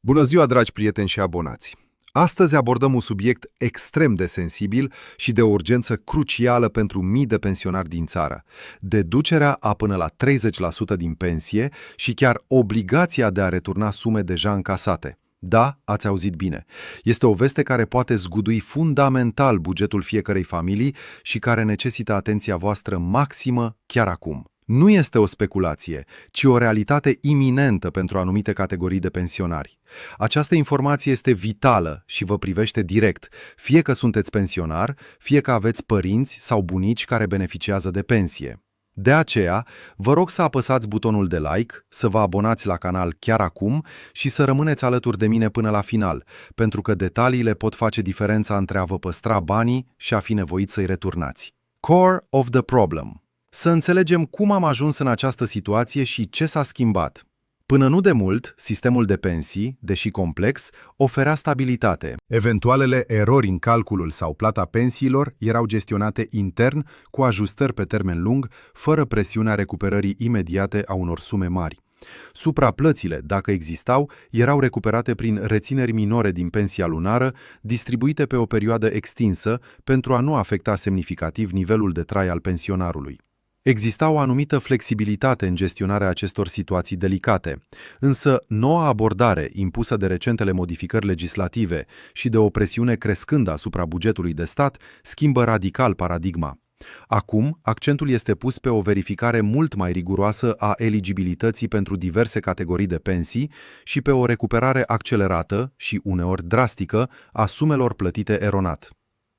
Bună ziua, dragi prieteni și abonați! Astăzi abordăm un subiect extrem de sensibil și de urgență crucială pentru mii de pensionari din țară: deducerea a până la 30% din pensie și chiar obligația de a returna sume deja încasate. Da, ați auzit bine. Este o veste care poate zgudui fundamental bugetul fiecărei familii și care necesită atenția voastră maximă chiar acum. Nu este o speculație, ci o realitate iminentă pentru anumite categorii de pensionari. Această informație este vitală și vă privește direct, fie că sunteți pensionar, fie că aveți părinți sau bunici care beneficiază de pensie. De aceea, vă rog să apăsați butonul de like, să vă abonați la canal chiar acum și să rămâneți alături de mine până la final, pentru că detaliile pot face diferența între a vă păstra banii și a fi nevoiți să-i returnați. Core of the problem. Să înțelegem cum am ajuns în această situație și ce s-a schimbat. Până nu de mult, sistemul de pensii, deși complex, oferea stabilitate. Eventualele erori în calculul sau plata pensiilor erau gestionate intern cu ajustări pe termen lung, fără presiunea recuperării imediate a unor sume mari. Supraplățile, dacă existau, erau recuperate prin rețineri minore din pensia lunară, distribuite pe o perioadă extinsă pentru a nu afecta semnificativ nivelul de trai al pensionarului. Exista o anumită flexibilitate în gestionarea acestor situații delicate, însă noua abordare impusă de recentele modificări legislative și de o presiune crescândă asupra bugetului de stat schimbă radical paradigma. Acum, accentul este pus pe o verificare mult mai riguroasă a eligibilității pentru diverse categorii de pensii și pe o recuperare accelerată și uneori drastică a sumelor plătite eronat.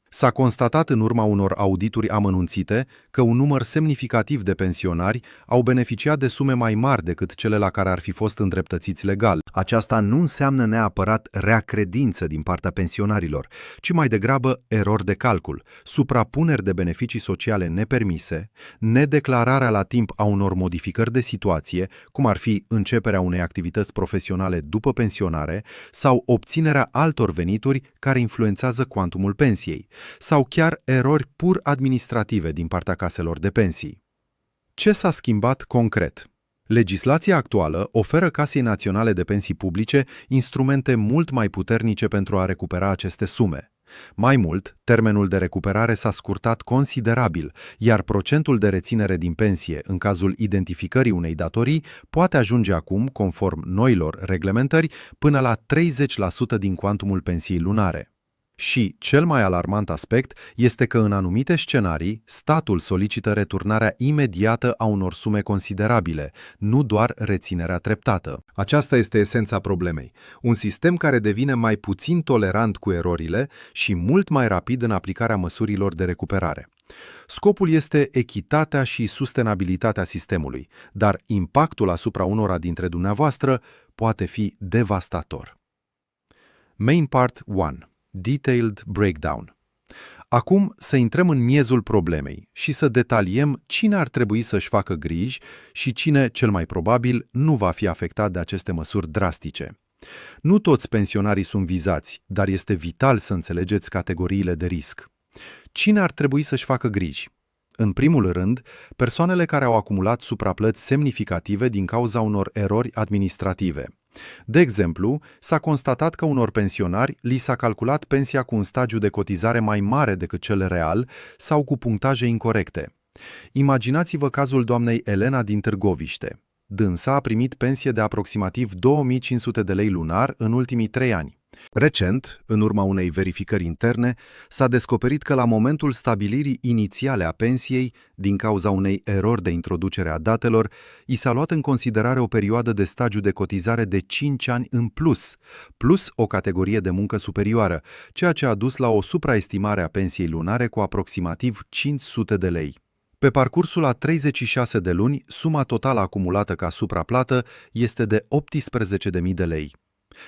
S-a constatat în urma unor audituri amănunțite că un număr semnificativ de pensionari au beneficiat de sume mai mari decât cele la care ar fi fost îndreptățiți legal. Aceasta nu înseamnă neapărat rea credință din partea pensionarilor, ci mai degrabă erori de calcul, suprapuneri de beneficii sociale nepermise, nedeclararea la timp a unor modificări de situație, cum ar fi începerea unei activități profesionale după pensionare sau obținerea altor venituri care influențează cuantumul pensiei, sau chiar erori pur administrative din partea caselor de pensii. Ce s-a schimbat concret? Legislația actuală oferă Casei Naționale de Pensii Publice instrumente mult mai puternice pentru a recupera aceste sume. Mai mult, termenul de recuperare s-a scurtat considerabil, iar procentul de reținere din pensie în cazul identificării unei datorii poate ajunge acum, conform noilor reglementări, până la 30% din cuantumul pensiei lunare. Și cel mai alarmant aspect este că în anumite scenarii, statul solicită returnarea imediată a unor sume considerabile, nu doar reținerea treptată. Aceasta este esența problemei. Un sistem care devine mai puțin tolerant cu erorile și mult mai rapid în aplicarea măsurilor de recuperare. Scopul este echitatea și sustenabilitatea sistemului, dar impactul asupra unora dintre dumneavoastră poate fi devastator. Main Part 1. Detailed Breakdown. Acum să intrăm în miezul problemei și să detaliem cine ar trebui să-și facă griji și cine, cel mai probabil, nu va fi afectat de aceste măsuri drastice. Nu toți pensionarii sunt vizați, dar este vital să înțelegeți categoriile de risc. Cine ar trebui să-și facă griji? În primul rând, persoanele care au acumulat supraplăți semnificative din cauza unor erori administrative. De exemplu, s-a constatat că unor pensionari li s-a calculat pensia cu un stagiu de cotizare mai mare decât cel real sau cu punctaje incorrecte. Imaginați-vă cazul doamnei Elena din Târgoviște. Dânsa a primit pensie de aproximativ 2500 de lei lunar în ultimii 3 ani. Recent, în urma unei verificări interne, s-a descoperit că la momentul stabilirii inițiale a pensiei, din cauza unei erori de introducere a datelor, i s-a luat în considerare o perioadă de stagiu de cotizare de 5 ani în plus o categorie de muncă superioară, ceea ce a dus la o supraestimare a pensiei lunare cu aproximativ 500 de lei. Pe parcursul a 36 de luni, suma totală acumulată ca supraplată este de 18.000 de lei.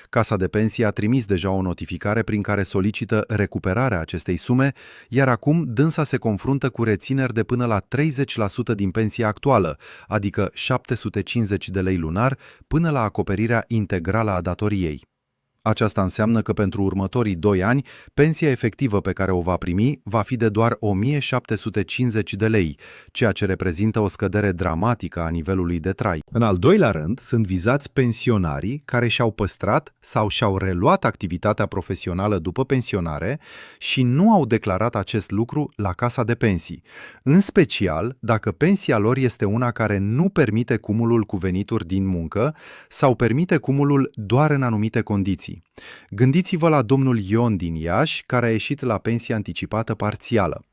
Casa de pensie a trimis deja o notificare prin care solicită recuperarea acestei sume, iar acum dânsa se confruntă cu rețineri de până la 30% din pensia actuală, adică 750 de lei lunar, până la acoperirea integrală a datoriei. Aceasta înseamnă că pentru următorii 2 ani, pensia efectivă pe care o va primi va fi de doar 1750 de lei, ceea ce reprezintă o scădere dramatică a nivelului de trai. În al doilea rând, sunt vizați pensionarii care și-au păstrat sau și-au reluat activitatea profesională după pensionare și nu au declarat acest lucru la Casa de Pensii, în special dacă pensia lor este una care nu permite cumulul cu venituri din muncă sau permite cumulul doar în anumite condiții. Gândiți-vă la domnul Ion din Iași, care a ieșit la pensie anticipată parțială.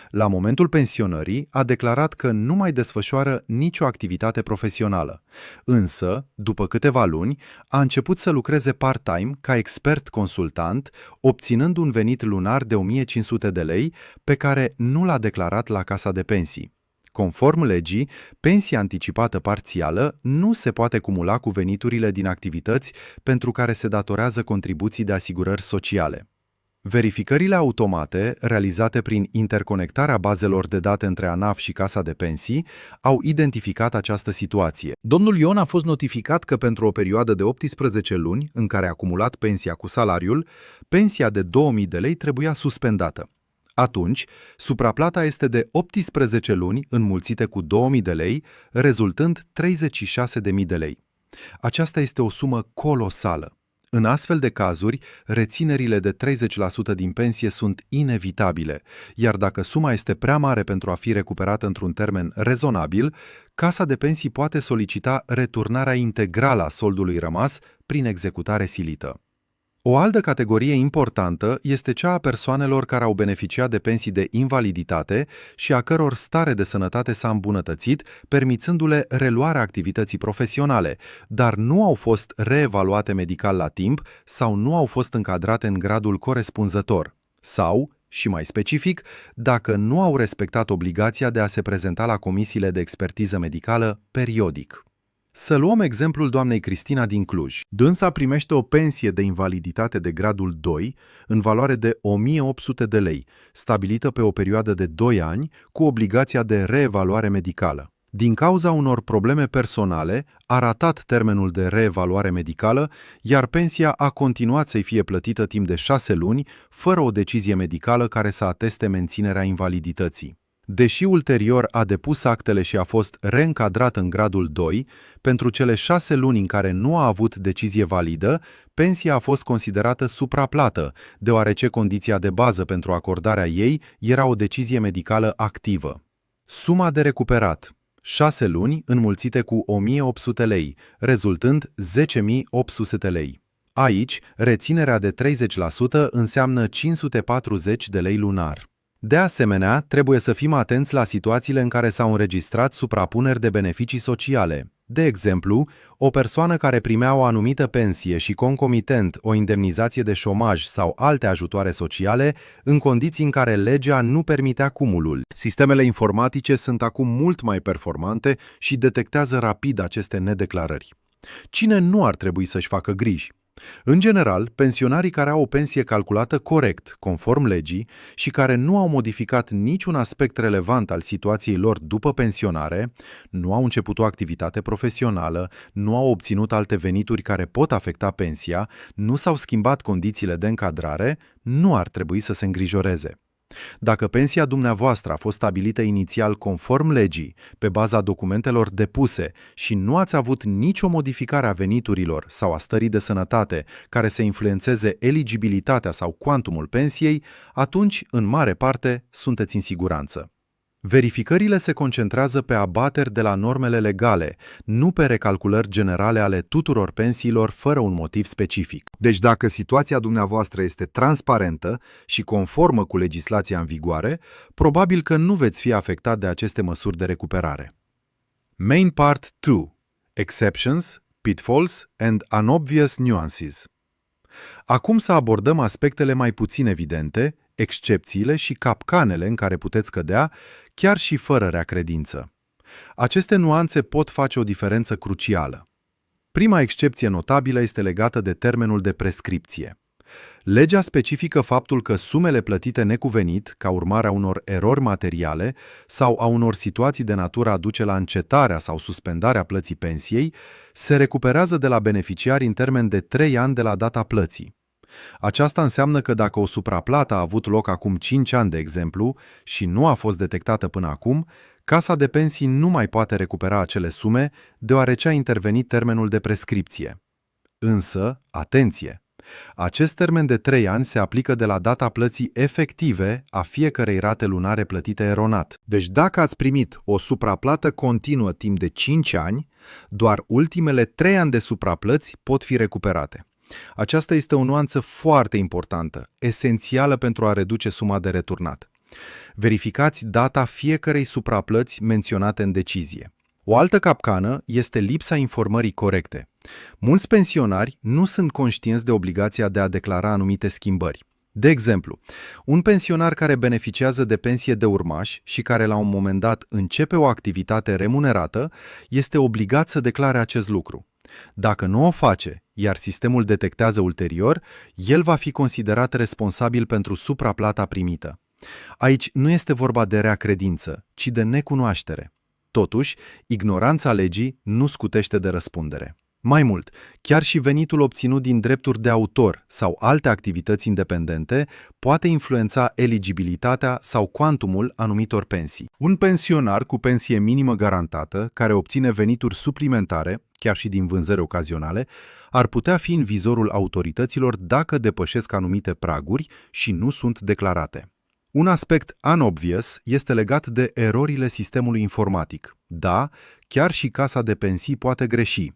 La momentul pensionării a declarat că nu mai desfășoară nicio activitate profesională, însă, după câteva luni, a început să lucreze part-time ca expert consultant, obținând un venit lunar de 1500 de lei pe care nu l-a declarat la Casa de Pensii. Conform legii, pensia anticipată parțială nu se poate cumula cu veniturile din activități pentru care se datorează contribuții de asigurări sociale. Verificările automate, realizate prin interconectarea bazelor de date între ANAF și Casa de Pensii, au identificat această situație. Domnul Ion a fost notificat că pentru o perioadă de 18 luni, în care a acumulat pensia cu salariul, pensia de 2000 de lei trebuia suspendată. Atunci, supraplata este de 18 luni înmulțite cu 2000 de lei, rezultând 36.000 de lei. Aceasta este o sumă colosală. În astfel de cazuri, reținerile de 30% din pensie sunt inevitabile, iar dacă suma este prea mare pentru a fi recuperată într-un termen rezonabil, Casa de Pensii poate solicita returnarea integrală a soldului rămas prin executare silită. O altă categorie importantă este cea a persoanelor care au beneficiat de pensii de invaliditate și a căror stare de sănătate s-a îmbunătățit, permițându-le reluarea activității profesionale, dar nu au fost reevaluate medical la timp sau nu au fost încadrate în gradul corespunzător. Sau, și mai specific, dacă nu au respectat obligația de a se prezenta la comisiile de expertiză medicală periodic. Să luăm exemplul doamnei Cristina din Cluj. Dânsa primește o pensie de invaliditate de gradul 2 în valoare de 1800 de lei, stabilită pe o perioadă de 2 ani, cu obligația de reevaluare medicală. Din cauza unor probleme personale, a ratat termenul de reevaluare medicală, iar pensia a continuat să-i fie plătită timp de 6 luni, fără o decizie medicală care să ateste menținerea invalidității. Deși ulterior a depus actele și a fost reîncadrat în gradul 2, pentru cele 6 luni în care nu a avut decizie validă, pensia a fost considerată supraplată, deoarece condiția de bază pentru acordarea ei era o decizie medicală activă. Suma de recuperat: 6 luni înmulțite cu 1800 lei, rezultând 10.800 lei. Aici, reținerea de 30% înseamnă 540 de lei lunar. De asemenea, trebuie să fim atenți la situațiile în care s-au înregistrat suprapuneri de beneficii sociale. De exemplu, o persoană care primea o anumită pensie și concomitent o indemnizație de șomaj sau alte ajutoare sociale, în condiții în care legea nu permitea cumulul. Sistemele informatice sunt acum mult mai performante și detectează rapid aceste nedeclarări. Cine nu ar trebui să-și facă griji? În general, pensionarii care au o pensie calculată corect, conform legii, și care nu au modificat niciun aspect relevant al situației lor după pensionare, nu au început o activitate profesională, nu au obținut alte venituri care pot afecta pensia, nu s-au schimbat condițiile de încadrare, nu ar trebui să se îngrijoreze. Dacă pensia dumneavoastră a fost stabilită inițial conform legii, pe baza documentelor depuse și nu ați avut nicio modificare a veniturilor sau a stării de sănătate care să influențeze eligibilitatea sau cuantumul pensiei, atunci, în mare parte, sunteți în siguranță. Verificările se concentrează pe abateri de la normele legale, nu pe recalculări generale ale tuturor pensiilor fără un motiv specific. Deci dacă situația dumneavoastră este transparentă și conformă cu legislația în vigoare, probabil că nu veți fi afectat de aceste măsuri de recuperare. Main Part 2. Exceptions, Pitfalls and Unobvious Nuances. Acum să abordăm aspectele mai puțin evidente, excepțiile și capcanele în care puteți cădea, chiar și fără rea credință. Aceste nuanțe pot face o diferență crucială. Prima excepție notabilă este legată de termenul de prescripție. Legea specifică faptul că sumele plătite necuvenit, ca urmare a unor erori materiale sau a unor situații de natură a duce la încetarea sau suspendarea plății pensiei, se recuperează de la beneficiari în termen de 3 ani de la data plății. Aceasta înseamnă că dacă o supraplată a avut loc acum 5 ani, de exemplu, și nu a fost detectată până acum, Casa de Pensii nu mai poate recupera acele sume, deoarece a intervenit termenul de prescripție. Însă, atenție! Acest termen de 3 ani se aplică de la data plății efective a fiecărei rate lunare plătite eronat. Deci dacă ați primit o supraplată continuă timp de 5 ani, doar ultimele 3 ani de supraplăți pot fi recuperate. Aceasta este o nuanță foarte importantă, esențială pentru a reduce suma de returnat. Verificați data fiecărei supraplăți menționate în decizie. O altă capcană este lipsa informării corecte. Mulți pensionari nu sunt conștienți de obligația de a declara anumite schimbări. De exemplu, un pensionar care beneficiază de pensie de urmaș și care la un moment dat începe o activitate remunerată, este obligat să declare acest lucru. Dacă nu o face, iar sistemul detectează ulterior, el va fi considerat responsabil pentru supraplata primită. Aici nu este vorba de rea credință, ci de necunoaștere. Totuși, ignoranța legii nu scutește de răspundere. Mai mult, chiar și venitul obținut din drepturi de autor sau alte activități independente poate influența eligibilitatea sau cuantumul anumitor pensii. Un pensionar cu pensie minimă garantată, care obține venituri suplimentare, chiar și din vânzări ocazionale, ar putea fi în vizorul autorităților dacă depășesc anumite praguri și nu sunt declarate. Un aspect unobvious este legat de erorile sistemului informatic. Da, chiar și Casa de Pensii poate greși.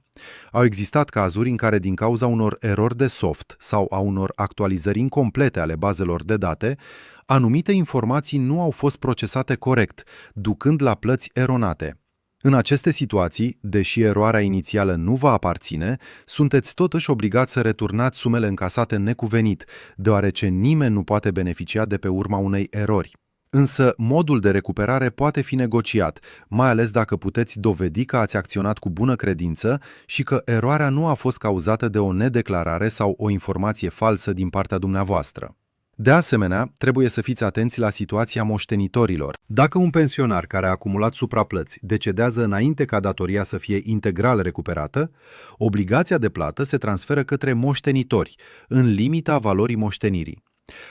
Au existat cazuri în care, din cauza unor erori de soft sau a unor actualizări incomplete ale bazelor de date, anumite informații nu au fost procesate corect, ducând la plăți eronate. În aceste situații, deși eroarea inițială nu va aparține, sunteți totuși obligați să returnați sumele încasate necuvenit, deoarece nimeni nu poate beneficia de pe urma unei erori. Însă, modul de recuperare poate fi negociat, mai ales dacă puteți dovedi că ați acționat cu bună credință și că eroarea nu a fost cauzată de o nedeclarare sau o informație falsă din partea dumneavoastră. De asemenea, trebuie să fiți atenți la situația moștenitorilor. Dacă un pensionar care a acumulat supraplăți decedează înainte ca datoria să fie integral recuperată, obligația de plată se transferă către moștenitori, în limita valorii moștenirii.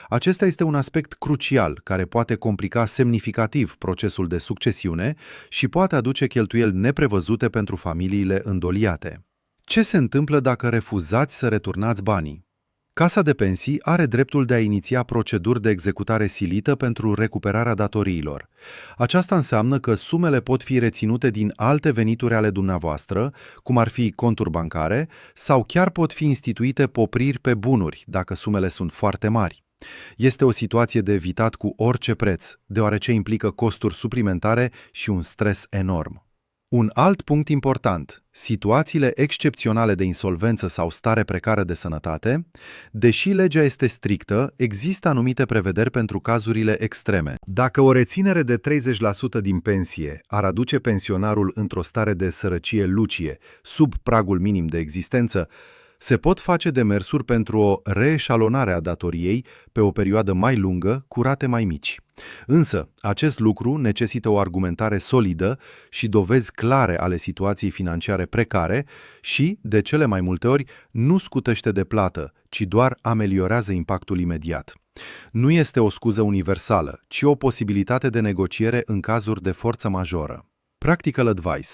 Acesta este un aspect crucial care poate complica semnificativ procesul de succesiune și poate aduce cheltuieli neprevăzute pentru familiile îndoliate. Ce se întâmplă dacă refuzați să returnați banii? Casa de Pensii are dreptul de a iniția proceduri de executare silită pentru recuperarea datoriilor. Aceasta înseamnă că sumele pot fi reținute din alte venituri ale dumneavoastră, cum ar fi conturi bancare, sau chiar pot fi instituite popriri pe bunuri, dacă sumele sunt foarte mari. Este o situație de evitat cu orice preț, deoarece implică costuri suplimentare și un stres enorm. Un alt punct important, situațiile excepționale de insolvență sau stare precară de sănătate, deși legea este strictă, există anumite prevederi pentru cazurile extreme. Dacă o reținere de 30% din pensie ar aduce pensionarul într-o stare de sărăcie lucie, sub pragul minim de existență, se pot face demersuri pentru o reeșalonare a datoriei pe o perioadă mai lungă, cu rate mai mici. Însă, acest lucru necesită o argumentare solidă și dovezi clare ale situației financiare precare și, de cele mai multe ori, nu scutește de plată, ci doar ameliorează impactul imediat. Nu este o scuză universală, ci o posibilitate de negociere în cazuri de forță majoră. Practical advice.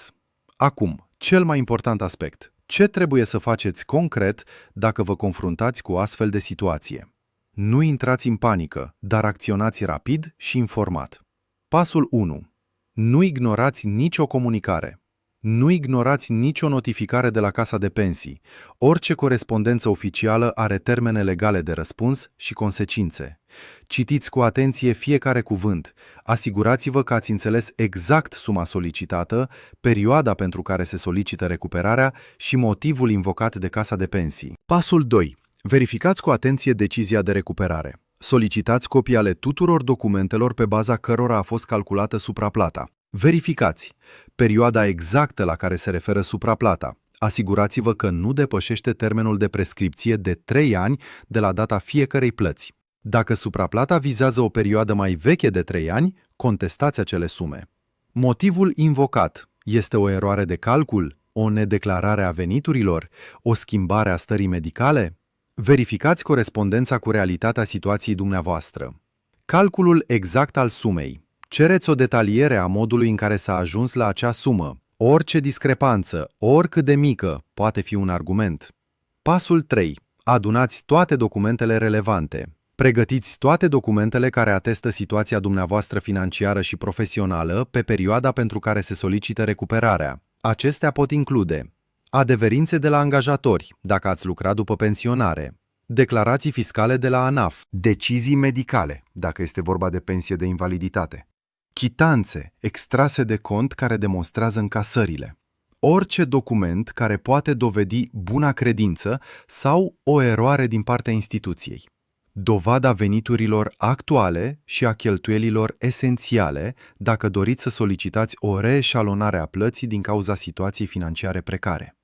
Acum, cel mai important aspect. Ce trebuie să faceți concret dacă vă confruntați cu o astfel de situație? Nu intrați în panică, dar acționați rapid și informat. Pasul 1. Nu ignorați nicio comunicare. Nu ignorați nicio notificare de la Casa de Pensii. Orice corespondență oficială are termene legale de răspuns și consecințe. Citiți cu atenție fiecare cuvânt. Asigurați-vă că ați înțeles exact suma solicitată, perioada pentru care se solicită recuperarea și motivul invocat de Casa de Pensii. Pasul 2. Verificați cu atenție decizia de recuperare. Solicitați copii ale tuturor documentelor pe baza cărora a fost calculată supraplata. Verificați perioada exactă la care se referă supraplata, Asigurați-vă că nu depășește termenul de prescripție de 3 ani de la data fiecărei plăți. Dacă supraplata vizează o perioadă mai veche de 3 ani, contestați acele sume. Motivul invocat este o eroare de calcul, o nedeclarare a veniturilor, o schimbare a stării medicale? Verificați corespondența cu realitatea situației dumneavoastră. Calculul exact al sumei. Cereți o detaliere a modului în care s-a ajuns la acea sumă. Orice discrepanță, oricât de mică, poate fi un argument. Pasul 3. Adunați toate documentele relevante. Pregătiți toate documentele care atestă situația dumneavoastră financiară și profesională pe perioada pentru care se solicită recuperarea. Acestea pot include adeverințe de la angajatori, dacă ați lucrat după pensionare, declarații fiscale de la ANAF, decizii medicale, dacă este vorba de pensie de invaliditate, chitanțe, extrase de cont care demonstrează încasările, orice document care poate dovedi buna credință sau o eroare din partea instituției, dovada veniturilor actuale și a cheltuielilor esențiale dacă doriți să solicitați o reeșalonare a plății din cauza situației financiare precare.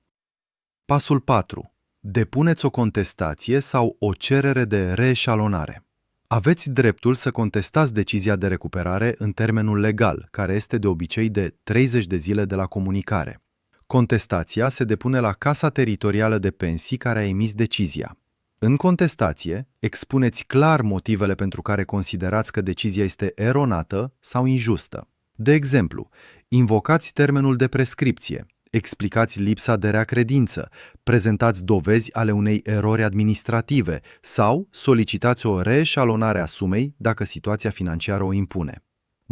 Pasul 4. Depuneți o contestație sau o cerere de reeșalonare. Aveți dreptul să contestați decizia de recuperare în termenul legal, care este de obicei de 30 de zile de la comunicare. Contestația se depune la Casa Teritorială de Pensii care a emis decizia. În contestație, expuneți clar motivele pentru care considerați că decizia este eronată sau injustă. De exemplu, invocați termenul de prescripție, explicați lipsa de rea credință, prezentați dovezi ale unei erori administrative sau solicitați o reeșalonare a sumei dacă situația financiară o impune.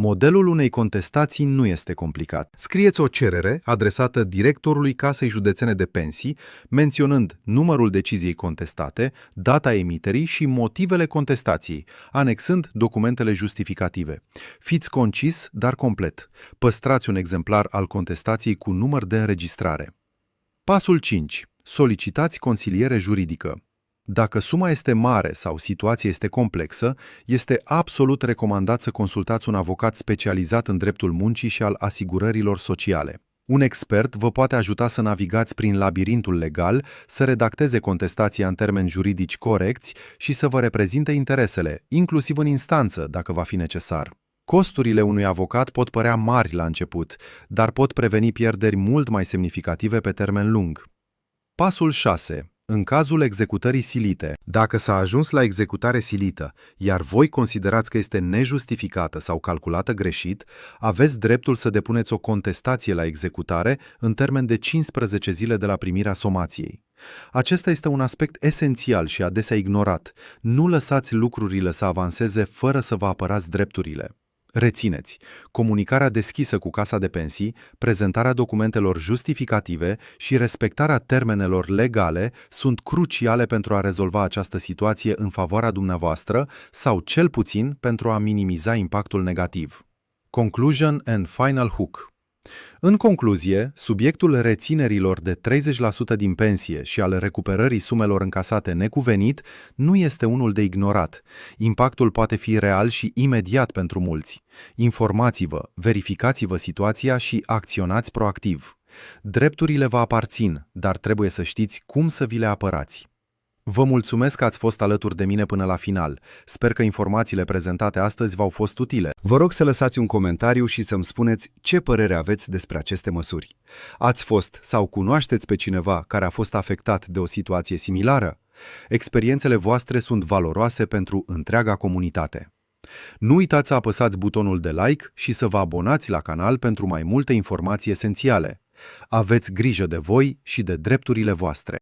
Modelul unei contestații nu este complicat. Scrieți o cerere adresată directorului Casei Județene de Pensii, menționând numărul deciziei contestate, data emiterii și motivele contestației, anexând documentele justificative. Fiți concis, dar complet. Păstrați un exemplar al contestației cu număr de înregistrare. Pasul 5. Solicitați consiliere juridică. Dacă suma este mare sau situația este complexă, este absolut recomandat să consultați un avocat specializat în dreptul muncii și al asigurărilor sociale. Un expert vă poate ajuta să navigați prin labirintul legal, să redacteze contestația în termeni juridici corecți și să vă reprezinte interesele, inclusiv în instanță, dacă va fi necesar. Costurile unui avocat pot părea mari la început, dar pot preveni pierderi mult mai semnificative pe termen lung. Pasul 6. În cazul executării silite, dacă s-a ajuns la executare silită, iar voi considerați că este nejustificată sau calculată greșit, aveți dreptul să depuneți o contestație la executare în termen de 15 zile de la primirea somației. Acesta este un aspect esențial și adesea ignorat. Nu lăsați lucrurile să avanseze fără să vă apărați drepturile. Rețineți, comunicarea deschisă cu Casa de Pensii, prezentarea documentelor justificative și respectarea termenelor legale sunt cruciale pentru a rezolva această situație în favoarea dumneavoastră sau, cel puțin, pentru a minimiza impactul negativ. Conclusion and final hook. În concluzie, subiectul reținerilor de 30% din pensie și al recuperării sumelor încasate necuvenit nu este unul de ignorat. Impactul poate fi real și imediat pentru mulți. Informați-vă, verificați-vă situația și acționați proactiv. Drepturile vă aparțin, dar trebuie să știți cum să vi le apărați. Vă mulțumesc că ați fost alături de mine până la final. Sper că informațiile prezentate astăzi v-au fost utile. Vă rog să lăsați un comentariu și să-mi spuneți ce părere aveți despre aceste măsuri. Ați fost sau cunoașteți pe cineva care a fost afectat de o situație similară? Experiențele voastre sunt valoroase pentru întreaga comunitate. Nu uitați să apăsați butonul de like și să vă abonați la canal pentru mai multe informații esențiale. Aveți grijă de voi și de drepturile voastre.